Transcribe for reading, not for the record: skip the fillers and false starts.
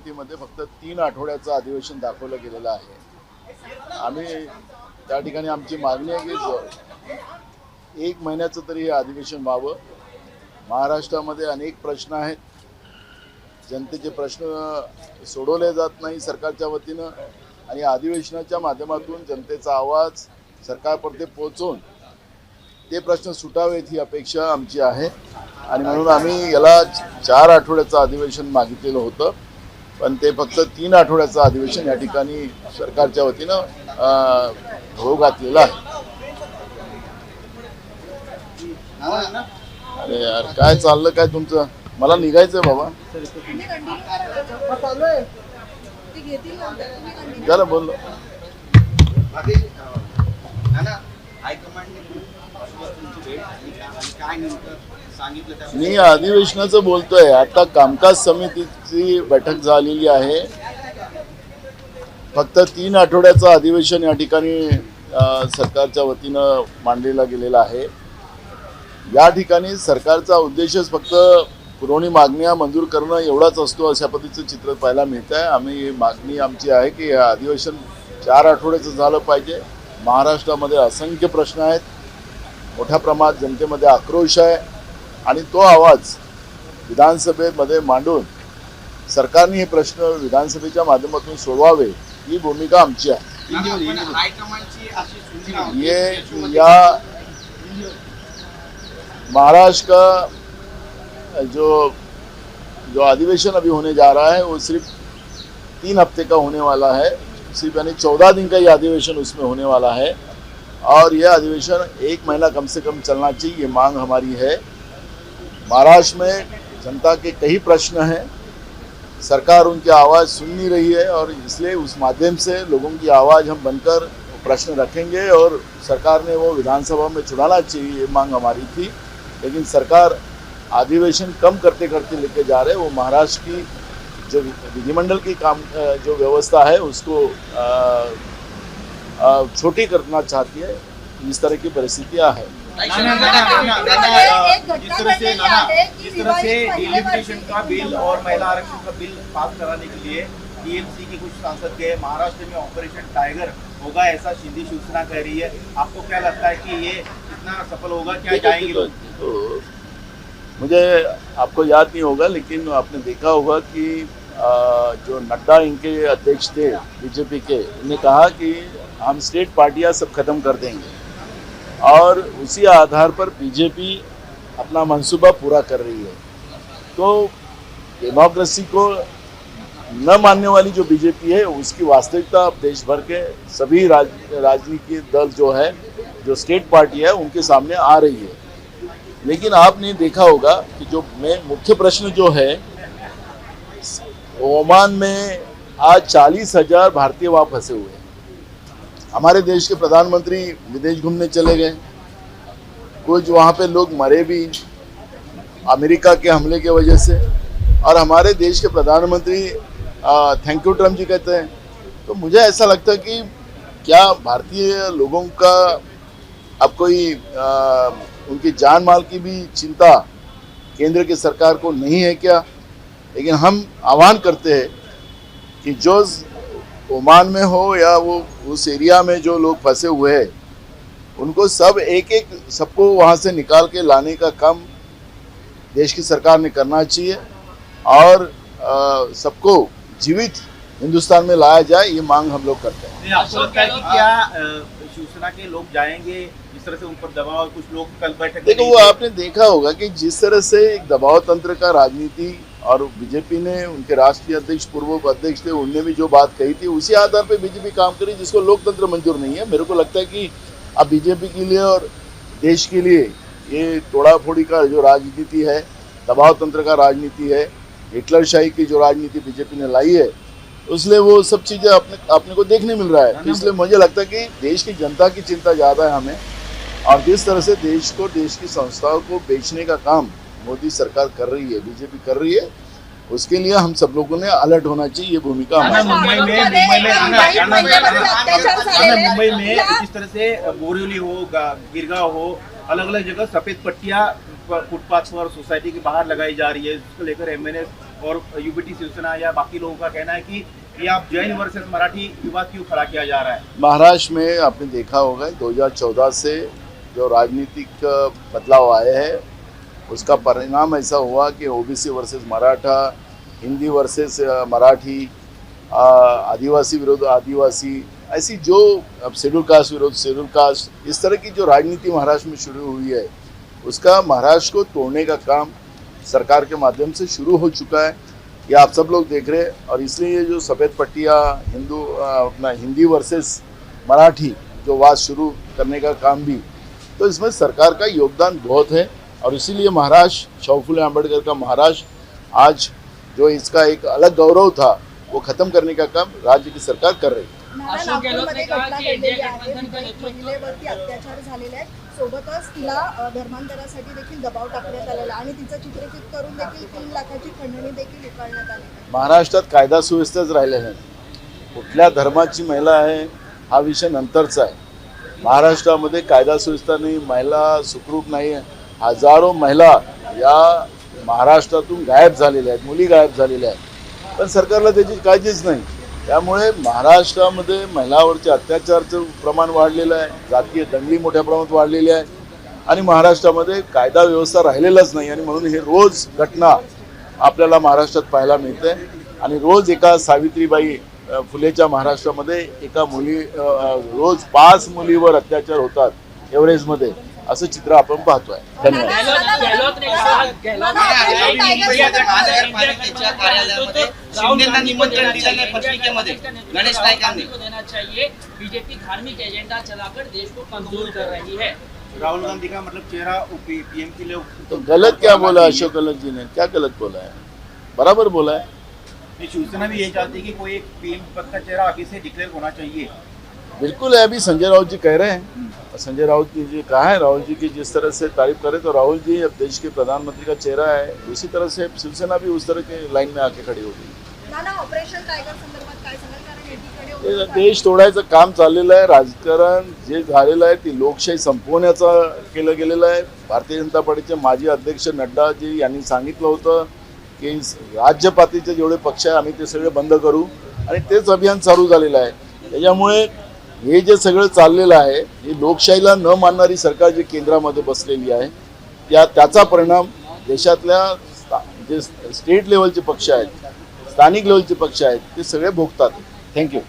समितीमध्ये फक्त 3 आठवड्याचं अधिवेशन दाखवलं गेलेलं आहे। आम्ही त्या ठिकाणी आमची मागणी आहे की 1 महिन्याचं तरी हे अधिवेशन व्हावं। महाराष्ट्रामध्ये अनेक प्रश्न आहेत, जनतेचे प्रश्न सोडवले जात नाही सरकारच्या वतीनं आणि अधिवेशनाच्या माध्यमातून जनतेचा आवाज सरकारपर्यंत पोहोचवून ते प्रश्न सुटावेत ही अपेक्षा आमची आहे आणि म्हणून आम्ही याला 4 आठवड्याचं अधिवेशन मागितलेलं होतं, पण ते फक्त 3 आठवड्याचं अधिवेशन या ठिकाणी सरकारच्या वतीनं घोळ घातलेलं आहे। अरे यार काय चाललं काय तुमचं? मला निघायचंय बाबा, जरा बोललो। मी अधिवेशनाचं बोलतोय, आता कामकाज समितीची बैठक झालेली आहे। फक्त 3 आठवड्याचं अधिवेशन या ठिकाणी सरकारच्या वतीनं मांडलेला गेलेला आहे। या ठिकाणी सरकारचा उद्देशच फक्त पुरवणी मागण्या मंजूर करणं एवढाच असतो, अशा पद्धतीचं चित्र पाहायला मिळत आहे। आम्ही मागणी आमची आहे की हे अधिवेशन 4 आठवड्याचं झालं पाहिजे। महाराष्ट्रामध्ये असंख्य प्रश्न आहेत, मोठ्या प्रमाणात जनतेमध्ये आक्रोश आहे आणि तो आवाज विधानसभेमध्ये मांडून सरकारने हे प्रश्न विधानसभेच्या माध्यमातून सोडवावे ही भूमिका आमची आहे। ये या महाराष्ट्र का जो अधिवेशन अभी होने जा रहा है वो सिर्फ 3 हफ्ते का होने वाला है, सिर्फ यानी 14 दिन का ये अधिवेशन उसमें होने वाला है और यह अधिवेशन 1 महीना कम से कम चलना चाहिए, ये मांग हमारी है। महाराष्ट्र में जनता के कई प्रश्न हैं, सरकार उनकी आवाज़ सुन नहीं रही है और इसलिए उस माध्यम से लोगों की आवाज़ हम बनकर प्रश्न रखेंगे और सरकार ने वो विधानसभा में चुनाना चाहिए, ये मांग हमारी थी। लेकिन सरकार अधिवेशन कम करते करते लेके जा रहे, वो महाराष्ट्र की जो विधिमंडल की काम जो व्यवस्था है उसको छोटी करना चाहती है, इस तरह की परिस्थितियां है। जिस तरह से डिलिमिटेशन का बिल और महिला आरक्षण का बिल पास कराने के लिए टीएमसी के कुछ सांसद गए, महाराष्ट्र में ऑपरेशन टाइगर होगा ऐसा शिंदे शिवसेना कह रही है, आपको क्या लगता है कि ये कितना सफल होगा, क्या जाएंगे लोग? तो मुझे आपको याद नहीं होगा लेकिन आपने देखा होगा कि जो नड्डा इनके अध्यक्ष थे बीजेपी के, उन्होंने कहा कि हम स्टेट पार्टियां सब खत्म कर देंगे और उसी आधार पर बीजेपी अपना मंसूबा पूरा कर रही है। तो डेमोक्रेसी को न मानने वाली जो बीजेपी है उसकी वास्तविकता अब देश भर के सभी राजनीतिक दल जो है, जो स्टेट पार्टी है, उनके सामने आ रही है। लेकिन आपने देखा होगा कि जो मुख्य प्रश्न जो है, ओमान में आज 40,000 भारतीय वहाँ फंसे हुए हैं। हमारे देश के प्रधानमंत्री विदेश घूमने चले गए, कुछ वहाँ पे लोग मरे भी अमेरिका के हमले की वजह से, और हमारे देश के प्रधानमंत्री थैंक यू ट्रम्प जी कहते हैं। तो मुझे ऐसा लगता है कि क्या भारतीय लोगों का अब कोई उनकी जान माल की भी चिंता केंद्र की सरकार को नहीं है क्या? लेकिन हम आह्वान करते हैं कि जो ओमान में हो या वो उस एरिया में जो लोग फंसे हुए हैं, उनको सबको वहाँ से निकाल के लाने का काम देश की सरकार ने करना चाहिए और सबको जीवित हिंदुस्तान में लाया जाए, ये मांग हम लोग करते हैं। आपको लगता है कि क्या शिवसेना के लोग जाएंगे, जिस तरह से उन पर दबाव, कुछ लोग कल बैठक? देखो, वो आपने देखा होगा कि जिस तरह से एक दबाव तंत्र का राजनीति और बीजेपी ने, उनके राष्ट्रीय अध्यक्ष पूर्व अध्यक्ष थे, उनने भी जो बात कही थी उसी आधार पर बीजेपी काम करी, जिसको लोकतंत्र मंजूर नहीं है। मेरे को लगता है कि अब बीजेपी के लिए और देश के लिए ये तोड़ाफोड़ी का जो राजनीति है, दबाव तंत्र का राजनीति है, हिटलरशाही की जो राजनीति बीजेपी ने लाई है, इसलिए वो सब चीज़ें अपने को देखने मिल रहा है। इसलिए मुझे लगता है कि देश की जनता की चिंता ज़्यादा है हमें, और जिस तरह से देश को, देश की संस्थाओं को बेचने का काम मोदी सरकार कर रही है, बीजेपी कर रही है, उसके लिए हम सब लोगों ने अलर्ट होना चाहिए। ये भूमिका मुंबई में जिस तरह से बोरिवली हो, गिरगांव हो, अलग अलग जगह सफेद पट्टियां फुटपाथ पर सोसाइटी के बाहर लगाई जा रही है, इसको लेकर एमएनए और यूबीटी शिवसेना या बाकी लोगों का कहना है कि ये आप जैन वर्सेस मराठी विवाद क्यों खड़ा किया जा रहा है? महाराष्ट्र में आपने देखा होगा 2014 से जो राजनीतिक बदलाव आए हैं उसका परिणाम ऐसा हुआ कि OBC versus Maratha, Hindi versus Marathi, आदिवासी विरोध आदिवासी, ऐसी जो अब शेड्यूल कास्ट विरोध शेड्यूल कास्ट, इस तरह की जो राजनीति महाराष्ट्र में शुरू हुई है उसका महाराष्ट्र को तोड़ने का काम सरकार के माध्यम से शुरू हो चुका है। ये आप सब लोग देख रहे हैं और इसलिए ये जो सफ़ेद पट्टियाँ अपना हिंदी वर्सेस मराठी जो वाद शुरू करने का काम भी, तो इसमें सरकार का योगदान बहुत है और इसीलिए महाराष्ट्र शाहू फुले आंबेडकर का महाराष्ट्र आज जो इसका एक अलग गौरव था वो खत्म करने का काम राज्य की सरकार कर रही है। अशोक गहलोत ने कहा की इंडिया गठबंधन का महिलेवरती अत्याचार झालेले आहेत, सोबतच तिला धर्मांतरासाठी देखील दबाव टाकण्यात आलेला आणि तिचं चित्रित करून देखील 3 लाखाची खंडणी देखील उकारण्यात आली। महाराष्ट्रात कायदा सुव्यवस्थाच राहिलेला नाही, कुठल्या धर्माची महिला आहे हा विषय नंतरचा आहे। महाराष्ट्रामध्ये कायदा सुव्यवस्था नाही, महिला सुखरूप नाही आहे, हजारो महिला या महाराष्ट्रातून गायब झालेल्या आहेत, मुली गायब झालेल्या आहेत, पण सरकारला त्याची काळजीच नाही। त्यामुळे महाराष्ट्रामध्ये महिलांवरचे अत्याचाराचं प्रमाण वाढलेलं आहे, जातीय दंगली मोठ्या प्रमाणात वाढलेल्या आहे आणि महाराष्ट्रामध्ये कायदा व्यवस्था राहिलेलाच नाही आणि म्हणून हे रोज घटना आपल्याला महाराष्ट्रात पाहायला मिळते आणि रोज एका सावित्रीबाई फुलेच्या महाराष्ट्रामध्ये एका मुली रोज 5 मुलीवर अत्याचार होतात एव्हरेजमध्ये, असं चित्र आपण पाहतोय। धन्यवाद। गहलोत ने कहा कार्यालयामध्ये शिंदेना निमंत्रण दिलं नाही पत्रिकेमध्ये गणेश नाईकांनी को देना चाहिए, बीजेपी धार्मिक एजेंडा चलाकर देश को कमजोर कर रही है। राहुल गांधी का मतलब चेहरा पीएम के लिए तो गलत क्या बोला अशोक गहलोत जी ने, क्या गलत बोला है? बराबर बोला है। शिवसेना भी यही चाहती है कि कोई एक पीएम पद का चेहरा अभी से डिक्लेयर होना चाहिए। बिल्कुल है, अभी संजय राउत जी कह रहे हैं, संजय राउत जी कहा है, राहुल जी की जिस तरह से तारीफ करे तो राहुल जी अब देश के प्रधानमंत्री का चेहरा है, उसी तरह से शिवसेना भी उस तरह के लाइन में आके खड़ी होगी। ऑपरेशन टायगर संदर्भात काय सांगाल, कारण एकीकडे देश तोडायचं काम चाललेलं आहे, राजकारण जे झालेलं आहे ती लोकशाही संपवण्याचं केलं गेलेलं आहे। भारतीय जनता पार्टीचे माजी अध्यक्ष नड्डाजी यांनी सांगितलं होतं की राज्य पातळीचे जेवढे पक्ष आहे आम्ही ते सगळे बंद करू आणि तेच अभियान चालू झालेलं आहे। त्याच्यामुळे हे जे सगळं चाललेलं आहे ही लोकशाहीला न मानणारी सरकार जी केंद्रामध्ये बसलेली आहे त्याचा परिणाम देशातल्या जे स्टेट लेवलचे पक्ष आहेत, स्थानिक लेवलचे पक्ष आहेत ते सगळे भोगतात। थँक्यू।